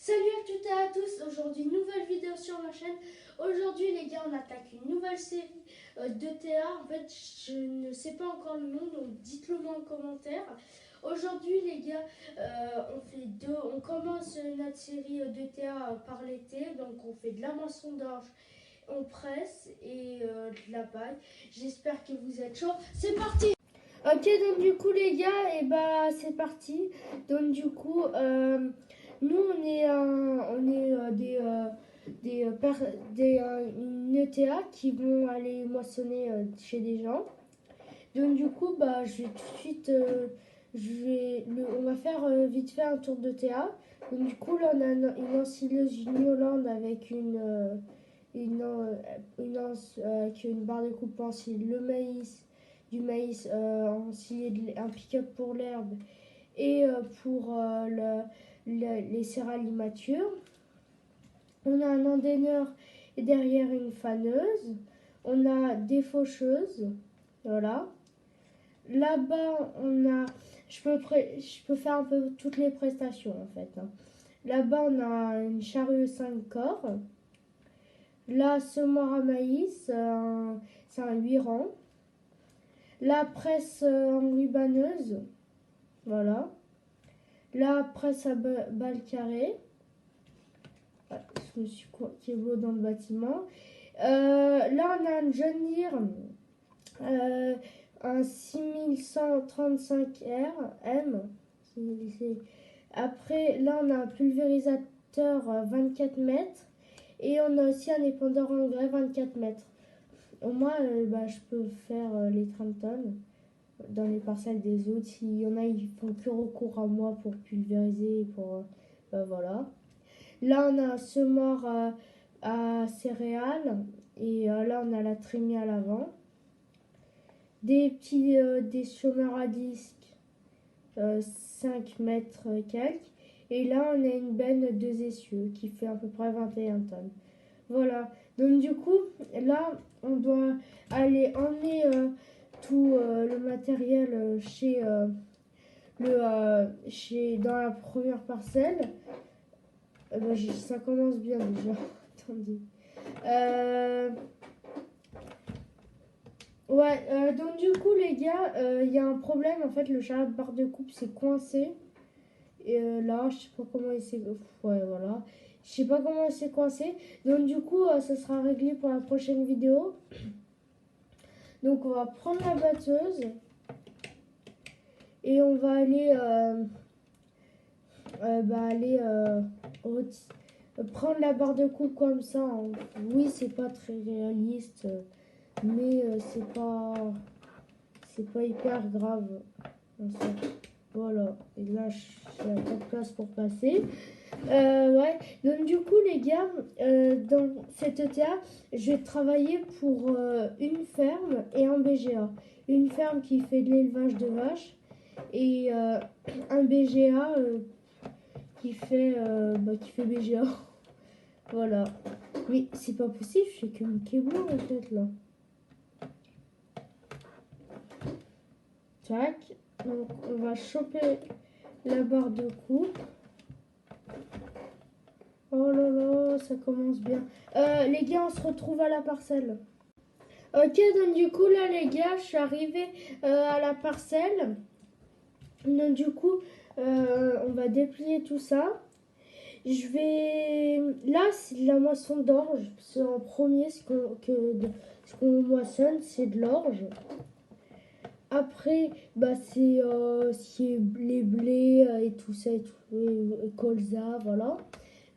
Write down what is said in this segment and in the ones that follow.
Salut à toutes et à tous, aujourd'hui nouvelle vidéo sur ma chaîne. Aujourd'hui les gars on attaque une nouvelle série d'ETA. En fait je ne sais pas encore le nom donc dites-le moi en commentaire. Aujourd'hui les gars on commence notre série d'ETA par l'été. Donc on fait de la moisson d'orge, on presse et de la paille. J'espère que vous êtes chauds, c'est parti. Ok, donc du coup les gars, et bah c'est parti. Donc du coup, nous une ETA qui vont aller moissonner chez des gens. Donc du coup, bah je vais tout de suite, on va faire vite fait un tour d'ETA. Donc du coup là on a une ensileuse New Holland avec avec une barre de coupe pour ensiler le maïs, du maïs, ensiler un pick-up pour l'herbe et pour les céréales immatures. On a un endaineur et derrière une faneuse. On a des faucheuses. Voilà. Là-bas, je peux faire un peu toutes les prestations en fait. Là-bas, on a une charrue 5 corps. La semoir à maïs, c'est un 8 rangs. La presse en rubaneuse, voilà. La presse à balles carrées. Je me suis qui est beau dans le bâtiment. Là, on a un John Deere, un 6135R M. Après, là, on a un pulvérisateur 24 mètres. Et on a aussi un épandeur engrais 24 mètres. Au moins, je peux faire les 30 tonnes dans les parcelles des autres. S'il y en a, ils font que recours à moi pour pulvériser. Voilà. Là, on a un semoir à céréales. Et là, on a la trémie à l'avant. Des chômeurs à disque, 5 mètres quelques. Et là, on a une benne 2 essieux qui fait à peu près 21 tonnes. Voilà. Donc du coup, là, on doit aller emmener tout le matériel dans la première parcelle. Ça commence bien déjà. Attendez. Donc du coup, les gars, il y a un problème. En fait, le charrette de barre de coupe s'est coincé. Et là, je sais pas comment il s'est... Ouais, voilà. Je sais pas comment il s'est coincé. Donc du coup, ça sera réglé pour la prochaine vidéo. Donc on va prendre la batteuse. Et on va aller... prendre la barre de coupe comme ça. Oui, c'est pas très réaliste. Mais c'est pas hyper grave. Voilà. Et là, j'ai pas de place pour passer. Ouais. Donc du coup, les gars, dans cette ETA, je vais travailler pour une ferme et un BGA. Une ferme qui fait de l'élevage de vaches et un BGA qui fait BGA. Voilà. Mais c'est pas possible, je fais que Mickey Blanc en fait là. Tac. Donc on va choper la barre de coupe. Oh là là, ça commence bien. Les gars, on se retrouve à la parcelle. Ok, donc du coup là les gars, je suis arrivée à la parcelle. Donc du coup, on va déplier tout ça. Là, c'est de la moisson d'orge. C'est en premier ce qu'on moissonne, c'est de l'orge. Après, c'est les blés et tout ça, et colza, voilà.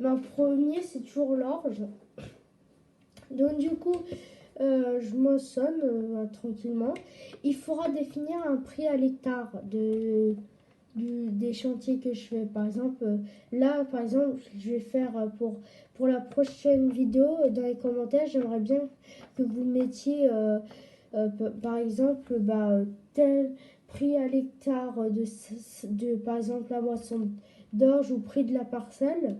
Mais en premier, c'est toujours l'orge. Donc du coup, je moissonne tranquillement. Il faudra définir un prix à l'hectare des chantiers que je fais. Par exemple, là, je vais faire pour la prochaine vidéo, dans les commentaires, j'aimerais bien que vous mettiez, par exemple, tel prix à l'hectare par exemple, la moisson d'orge ou prix de la parcelle.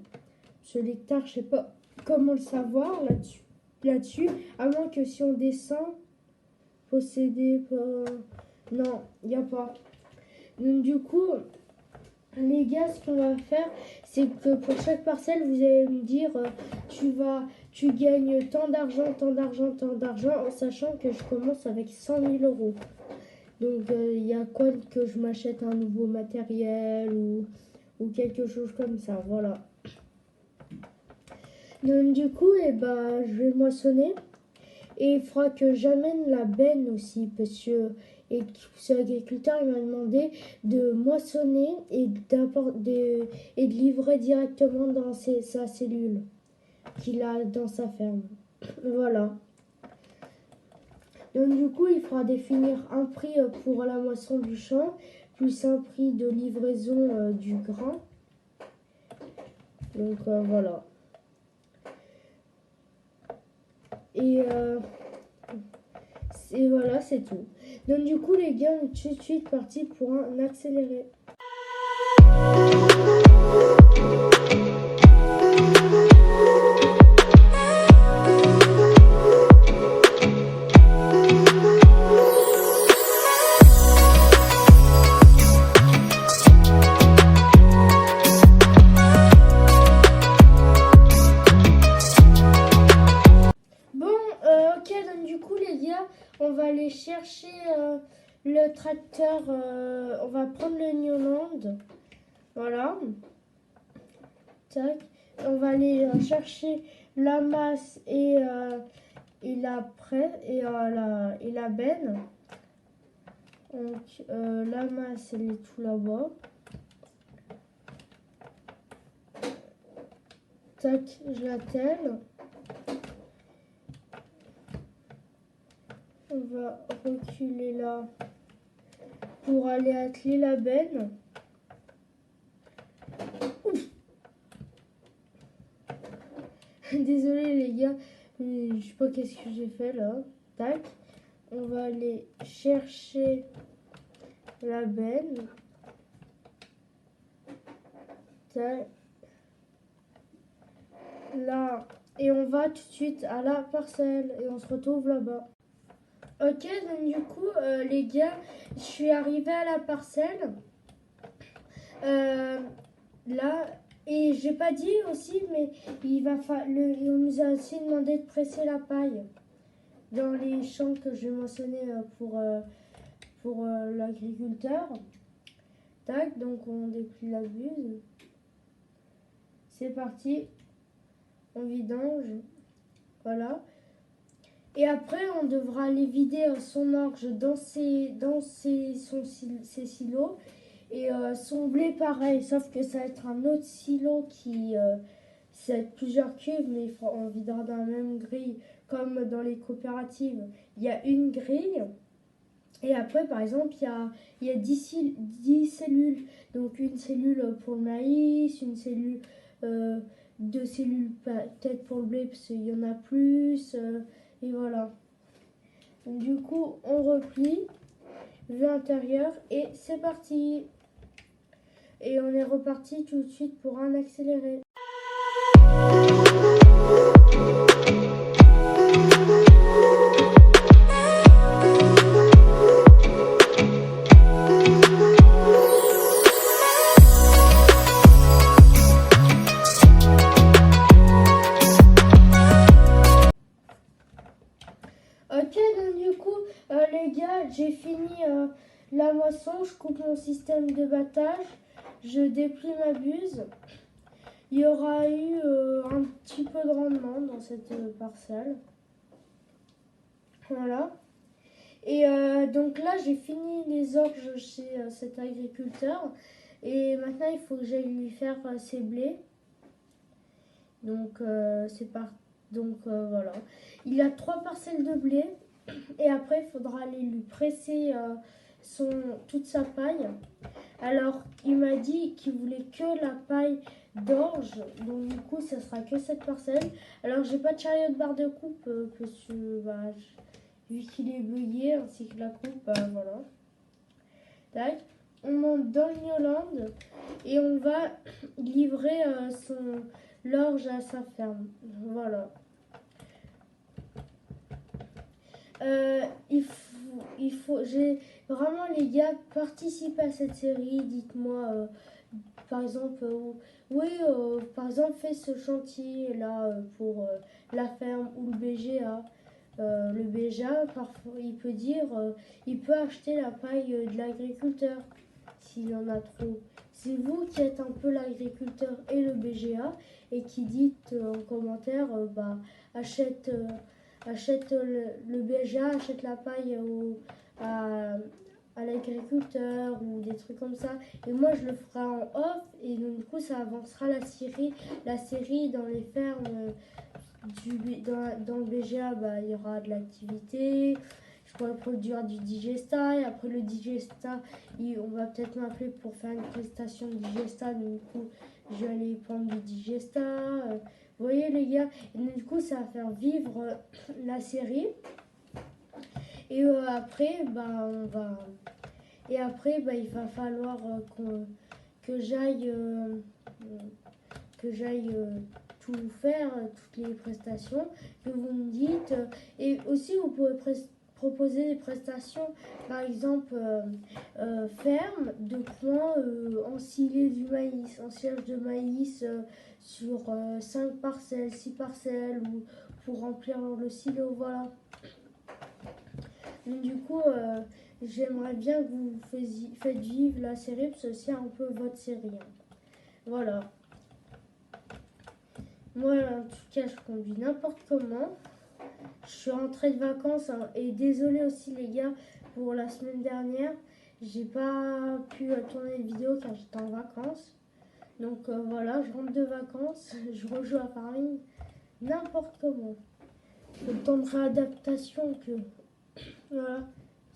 Ce l'hectare, je sais pas comment le savoir là-dessus, à moins que si on descend, posséder, non, il n'y a pas. Donc du coup, les gars, ce qu'on va faire, c'est que pour chaque parcelle, vous allez me dire, tu gagnes tant d'argent, tant d'argent, tant d'argent, en sachant que je commence avec 100 000 euros. Donc, il y a quoi que je m'achète un nouveau matériel ou quelque chose comme ça, voilà. Donc, du coup, je vais moissonner. Et il faudra que j'amène la benne aussi, parce que ce agriculteur il m'a demandé de moissonner et de livrer directement dans sa cellule qu'il a dans sa ferme. Voilà. Donc du coup, il faudra définir un prix pour la moisson du champ, plus un prix de livraison du grain. Donc voilà. Et voilà, c'est tout. Donc du coup, les gars, on est tout de suite parti pour un accéléré. Ok, donc du coup, les gars, on va aller chercher le tracteur. On va prendre le Newland. Voilà. Tac. On va aller chercher la masse et la benne. Donc la masse, elle est tout là-bas. Tac, je l'attelle. On va reculer là pour aller atteler la benne. Désolé les gars, je sais pas qu'est-ce que j'ai fait là. Tac. On va aller chercher la benne. Tac. Là. Et on va tout de suite à la parcelle et on se retrouve là-bas. Ok, donc du coup, les gars, je suis arrivée à la parcelle. Là, et j'ai pas dit aussi, mais on nous a aussi demandé de presser la paille dans les champs que je mentionnais pour l'agriculteur. Tac, donc on déplie la buse. C'est parti. On vidange. Voilà. Et après, on devra aller vider son orge dans ses silos. Et son blé, pareil, sauf que ça va être un autre silo ça va être plusieurs cubes, mais on videra dans la même grille, comme dans les coopératives. Il y a une grille. Et après, par exemple, il y a 10 cellules. Donc, une cellule pour le maïs, une cellule, 2 cellules peut-être pour le blé, parce qu'il y en a plus. Et voilà. Donc, du coup, on replie, vue intérieure, et c'est parti. Et on est reparti tout de suite pour un accéléré. Ok, donc du coup, les gars, j'ai fini la moisson. Je coupe mon système de battage. Je déplie ma buse. Il y aura eu un petit peu de rendement dans cette parcelle. Voilà. Et donc là, j'ai fini les orges chez cet agriculteur. Et maintenant, il faut que j'aille lui faire ses blés. Donc, c'est parti. Donc, voilà. Il a 3 parcelles de blé. Et après, il faudra aller lui presser toute sa paille. Alors, il m'a dit qu'il voulait que la paille d'orge. Donc, du coup, ça sera que cette parcelle. Alors, j'ai pas de chariot de barre de coupe parce que, vu qu'il est bugué ainsi que la coupe, voilà. Tac. On monte dans le Newland et on va livrer l'orge à sa ferme. Voilà. J'ai vraiment les gars participé à cette série. Dites-moi par exemple, oui, par exemple, fais ce chantier là pour la ferme ou le BGA. Le BGA, parfois, il peut dire, il peut acheter la paille de l'agriculteur s'il en a trop. C'est vous qui êtes un peu l'agriculteur et le BGA et qui dites en commentaire, bah, achète, achète le BGA, achète la paille à l'agriculteur ou des trucs comme ça. Et moi, je le ferai en off et donc, du coup, ça avancera la série dans les fermes. Dans le BGA, bah, il y aura de l'activité. Je pourrais produire du digesta. Et après le digesta, on va peut-être m'appeler pour faire une prestation de digesta. Donc, du coup, je vais aller prendre du digesta. Vous voyez, les gars. Et donc, du coup, ça va faire vivre la série. Et après, bah, il va falloir que j'aille. Que j'aille tout faire, toutes les prestations que vous me dites. Et aussi, vous pouvez proposer des prestations, par exemple, ferme de coin, ensiler du maïs, ensilage de maïs sur 5 parcelles, 6 parcelles, ou pour remplir le silo, voilà. Donc, du coup, j'aimerais bien que vous faites vivre la série, parce que c'est un peu votre série. Hein. Voilà. Moi, en tout cas, je conduis n'importe comment. Je suis rentrée de vacances hein, et désolée aussi les gars pour la semaine dernière. J'ai pas pu tourner de vidéo car j'étais en vacances. Donc voilà, je rentre de vacances, je rejoue à Paris n'importe comment. Le temps de réadaptation que... Voilà.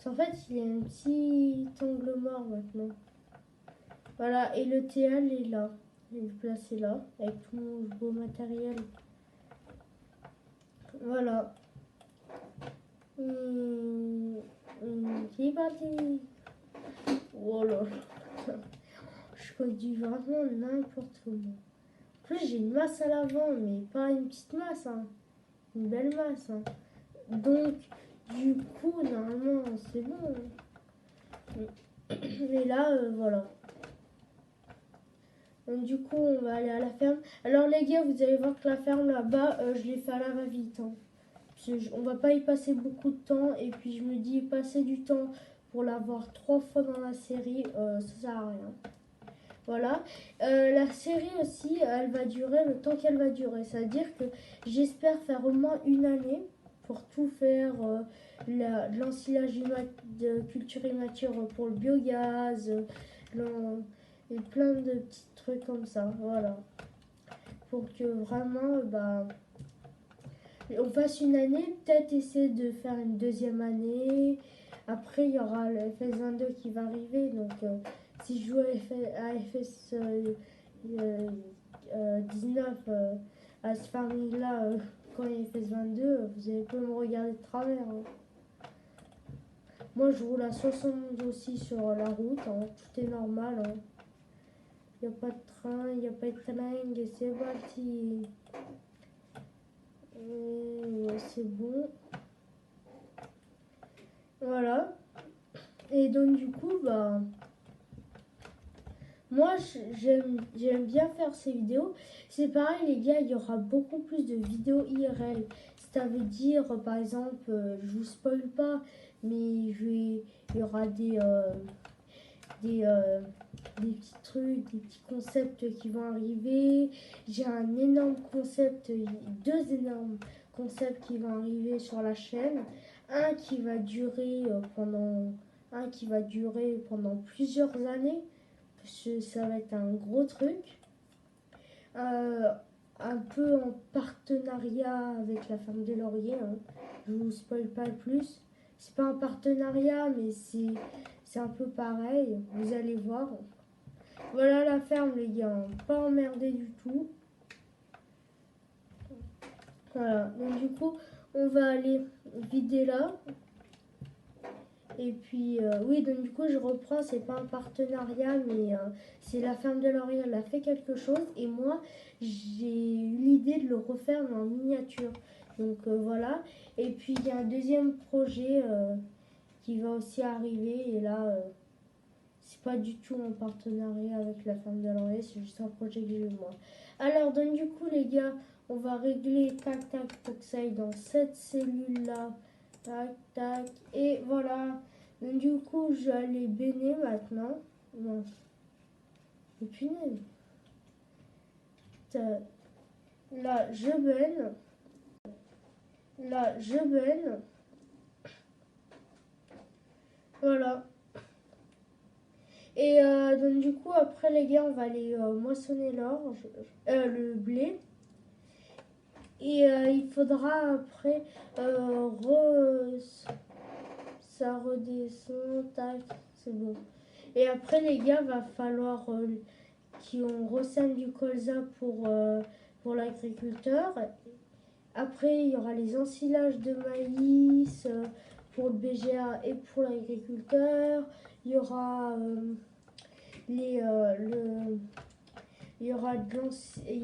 En fait, il y a un petit angle mort maintenant. Voilà, et le TL est là. Il est placé là, avec tout mon beau matériel. Voilà. C'est parti. Oh là là. Je conduis vraiment n'importe comment. En plus, j'ai une masse à l'avant, mais pas une petite masse. Hein. Une belle masse. Hein. Donc, du coup, normalement, c'est bon. Mais là, voilà. Donc, du coup, on va aller à la ferme. Alors, les gars, vous allez voir que la ferme là-bas, je l'ai fait à la va-vite. Hein. On va pas y passer beaucoup de temps. Et puis, je me dis, passer du temps pour l'avoir 3 fois dans la série, ça sert à rien. Voilà. La série aussi, elle va durer le temps qu'elle va durer. C'est-à-dire que j'espère faire au moins une année pour tout faire. De l'ensilage de culture immature pour le biogaz. Et plein de petits trucs comme ça. Voilà. Pour que vraiment, on fasse une année. Peut-être essayer de faire une deuxième année. Après, il y aura le FS22 qui va arriver. Donc, si je joue à FS 19 à ce farming-là, quand il y a FS 22, vous allez pas me regarder de travers. Hein. Moi, je roule à 70 aussi sur la route. Hein. Tout est normal. Hein. Il n'y a pas de train, il n'y a pas de train. C'est parti. Ouais, c'est bon. Voilà. Et donc, du coup, moi, j'aime bien faire ces vidéos. C'est pareil, les gars, il y aura beaucoup plus de vidéos IRL. Ça veut dire, par exemple, je vous spoil pas, mais il y aura des petits trucs, des petits concepts qui vont arriver. J'ai un énorme concept, 2 énormes concepts qui vont arriver sur la chaîne. Un qui va durer pendant plusieurs années. Ça va être un gros truc. Un peu en partenariat avec la ferme des Lauriers. Hein. Je vous spoil pas le plus. C'est pas un partenariat, mais c'est un peu pareil. Vous allez voir. Voilà la ferme, les gars. Pas emmerdé du tout. Voilà. Donc, du coup, on va aller vider là. Et puis, oui, donc du coup, je reprends, c'est pas un partenariat, mais c'est la ferme de Laurier, elle a fait quelque chose. Et moi, j'ai eu l'idée de le refaire en miniature. Donc voilà. Et puis, il y a un deuxième projet qui va aussi arriver. Et là, c'est pas du tout en partenariat avec la ferme de Laurier, c'est juste un projet que j'ai eu moi. Alors, donc du coup, les gars, on va régler tac tac tac ça aille dans cette cellule là, tac tac, et voilà. Donc du coup, je vais aller béner maintenant. Non, mais punaise. Là, je baigne. Là, je baigne. Voilà. Et donc du coup, après les gars, on va aller moissonner l'orge, le blé. Et il faudra après, ça redescend, tac, c'est bon. Et après les gars, va falloir qu'on ressème du colza pour l'agriculteur. Après, il y aura les ensilages de maïs pour le BGA et pour l'agriculteur. Il y aura il y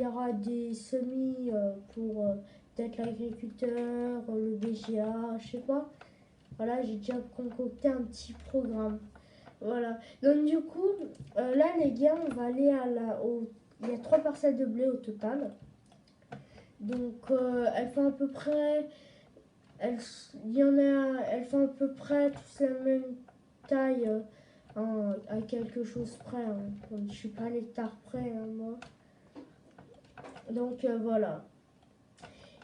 aura des semis pour peut-être l'agriculteur, le BGA, je sais pas. Voilà, j'ai déjà concocté un petit programme. Voilà. Donc du coup, là les gars, on va aller il y a 3 parcelles de blé au total. Donc elles font à peu près, elles font à peu près tous la même taille. À quelque chose près. Hein. Je suis pas à l'hectare près, hein, moi. Donc voilà.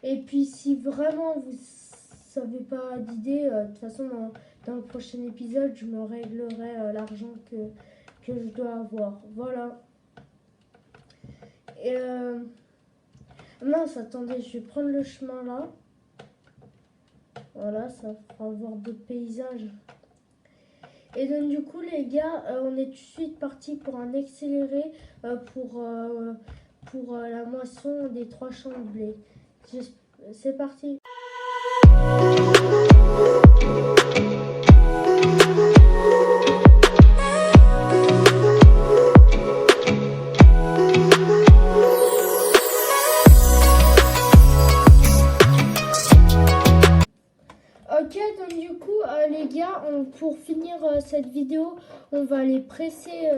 Et puis si vraiment vous savez pas d'idée, de toute façon dans le prochain épisode, je me réglerai l'argent que je dois avoir. Voilà. Et mince, attendez, je vais prendre le chemin là. Voilà, ça fera voir d'autres paysages. Et donc du coup les gars, on est tout de suite parti pour un accéléré pour la moisson des 3 champs de blé. C'est parti. Ok, donc du coup les gars, pour finir cette vidéo, on va aller presser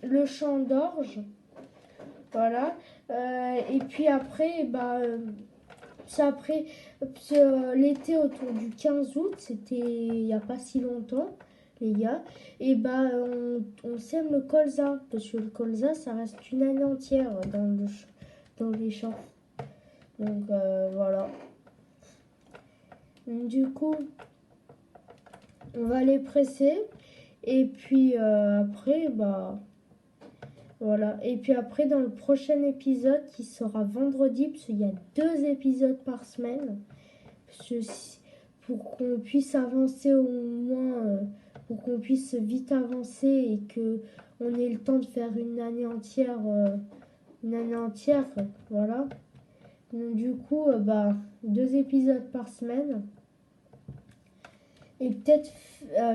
le champ d'orge. Voilà. Et puis après, c'est après l'été autour du 15 août, c'était il n'y a pas si longtemps, les gars. Et on sème le colza, parce que le colza, ça reste une année entière dans les champs. Donc voilà. Du coup, on va les presser. Et puis après, voilà. Et puis après, dans le prochain épisode, qui sera vendredi, parce qu'il y a 2 épisodes par semaine, pour qu'on puisse avancer au moins, pour qu'on puisse vite avancer et que on ait le temps de faire une année entière, voilà. Donc, du coup, 2 épisodes par semaine. Et peut-être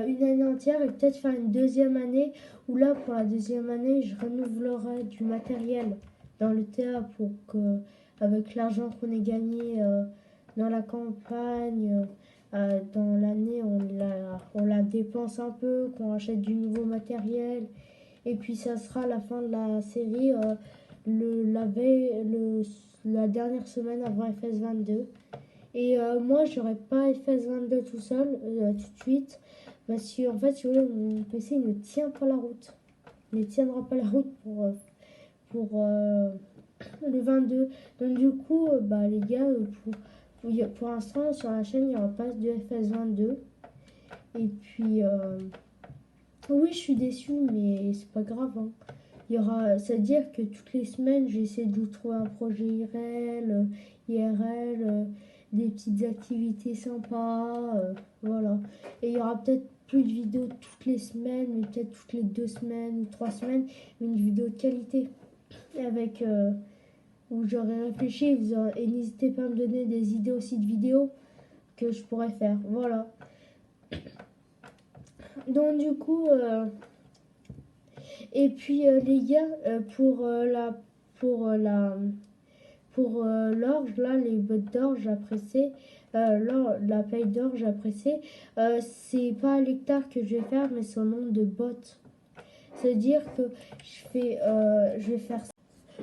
une année entière et peut-être faire une deuxième année où là pour la deuxième année je renouvellerai du matériel dans le théâtre pour que avec l'argent qu'on ait gagné dans la campagne dans l'année on la dépense un peu, qu'on achète du nouveau matériel et puis ça sera la fin de la série la dernière semaine avant FS22. Et moi, j'aurais pas FS22 tout seul, tout de suite. Parce que, en fait, si vous voulez, mon PC il ne tient pas la route. Il ne tiendra pas la route pour le 22. Donc, du coup, les gars, pour l'instant, sur la chaîne, il n'y aura pas de FS22. Et puis, oui, je suis déçue, mais c'est pas grave. Hein. C'est-à-dire que toutes les semaines, j'essaie de vous trouver un projet IRL, des petites activités sympas, voilà. Et il y aura peut-être plus de vidéos toutes les semaines, mais peut-être toutes les 2 semaines ou 3 semaines, une vidéo de qualité avec où j'aurais réfléchi et n'hésitez pas à me donner des idées aussi de vidéos que je pourrais faire, voilà. Donc du coup, et puis les gars, pour l'orge, là, les bottes d'orge à presser, la paille d'orge à presser, c'est pas à l'hectare que je vais faire, mais c'est au nombre de bottes. C'est-à-dire que je vais faire ça.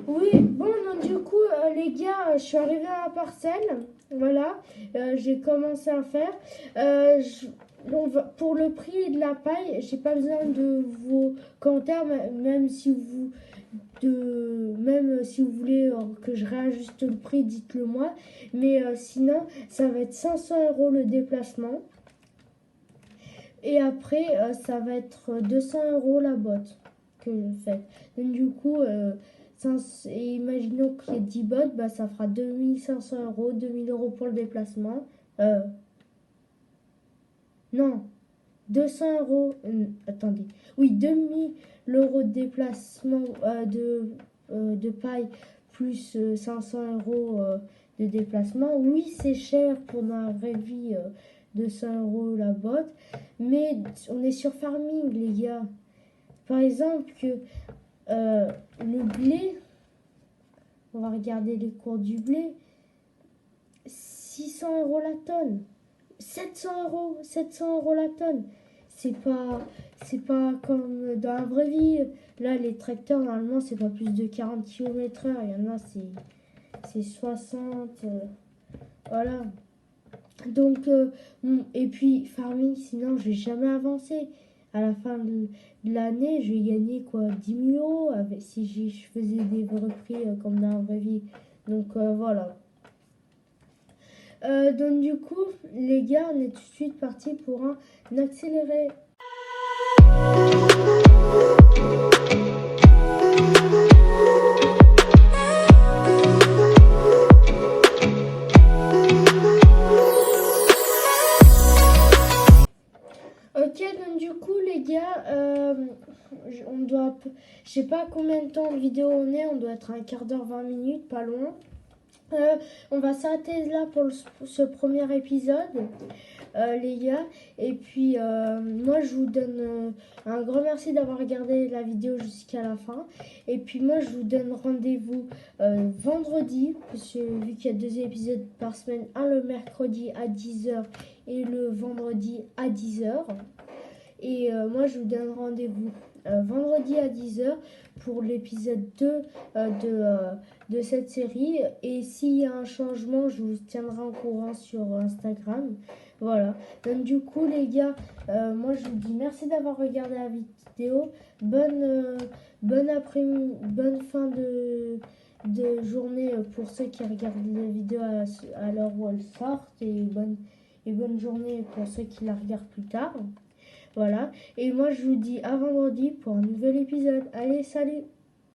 Oui, bon, donc du coup, les gars, je suis arrivée à la parcelle. Voilà, j'ai commencé à faire. Pour le prix de la paille, j'ai pas besoin de vos commentaires, même si vous voulez que je réajuste le prix, dites-le moi. Mais sinon, ça va être 500 € le déplacement. Et après, ça va être 200 € la botte que je fais. Donc du coup, imaginons qu'il y ait 10 bottes, bah, ça fera 2500 €, 2000 € pour le déplacement. Euh, non, 200 €. Attendez. Oui, 2000 € de déplacement de paille plus 500 € de déplacement. Oui, c'est cher pour ma vraie vie, 200 € la botte. Mais on est sur farming, les gars. Par exemple, le blé, on va regarder les cours du blé. 600 € la tonne. 700 € la tonne. C'est pas comme dans la vraie vie. Là, les tracteurs, normalement, c'est pas plus de 40 km/h. Il y en a, c'est 60. Voilà. Donc, et puis, farming, sinon, je vais jamais avancer. À la fin de l'année, je vais gagner quoi, 10 000 € si je faisais des vrais prix comme dans la vraie vie. Donc, voilà. Donc du coup, les gars, on est tout de suite parti pour un accéléré. Ok, donc du coup, les gars, je sais pas combien de temps de vidéo on doit être à un quart d'heure, 20 minutes, pas loin. On va s'arrêter là pour ce premier épisode, les gars. Et puis, moi, je vous donne un grand merci d'avoir regardé la vidéo jusqu'à la fin. Et puis, moi, je vous donne rendez-vous vendredi, parce que, vu qu'il y a 2 épisodes par semaine, un le mercredi à 10 h et le vendredi à 10 h. Et moi, je vous donne rendez-vous vendredi à 10 h pour l'épisode 2 de cette série. Et s'il y a un changement, je vous tiendrai au courant sur Instagram. Voilà. Donc du coup, les gars, moi, je vous dis merci d'avoir regardé la vidéo. Bonne après-midi, bonne fin de journée pour ceux qui regardent la vidéo à l'heure où elle sort. Et bonne journée pour ceux qui la regardent plus tard. Voilà. Et moi, je vous dis à vendredi pour un nouvel épisode. Allez, salut!